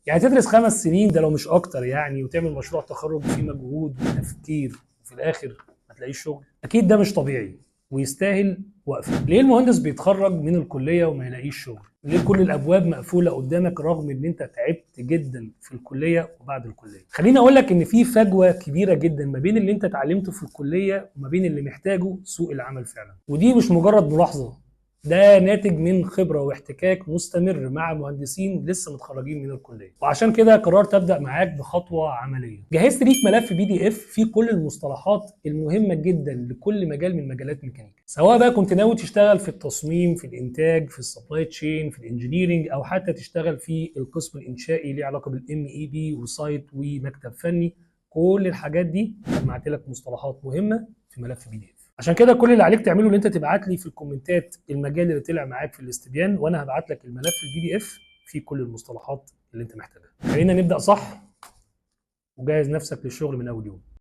يعني تدرس 5 سنين ده لو مش اكتر يعني، وتعمل مشروع تخرج فيه مجهود وتفكير، وفي الاخر ما تلاقيش شغل؟ اكيد ده مش طبيعي ويستاهل وقفه. ليه المهندس بيتخرج من الكليه وما يلاقيش شغل؟ ليه كل الابواب مقفوله قدامك رغم ان انت تعبت جدا في الكليه وبعد الكليه؟ خليني اقول لك ان في فجوه كبيره جدا ما بين اللي انت اتعلمته في الكليه وما بين اللي محتاجه سوق العمل فعلا. ودي مش مجرد ملاحظه، ده ناتج من خبرة واحتكاك مستمر مع مهندسين لسه متخرجين من الكلية. وعشان كده قررت أبدأ معاك بخطوة عملية. جهزت ليك ملف PDF فيه كل المصطلحات المهمة جدا لكل مجال من مجالات ميكانيكا، سواء بقى كنت ناوي تشتغل في التصميم، في الإنتاج، في السبلاي تشين، في الإنجينيرينج، أو حتى تشتغل في القسم الإنشائي ليه علاقة بالMEB وسايت ومكتب فني. كل الحاجات دي جمعت لك مصطلحات مهمة في ملف PDF. عشان كده كل اللي عليك تعمله ان انت تبعت لي في الكومنتات المجال اللي طلع معاك في الاستبيان، وانا هبعت لك الملف PDF فيه كل المصطلحات اللي انت محتاجها. خلينا نبدأ صح وجهز نفسك للشغل من اول يوم.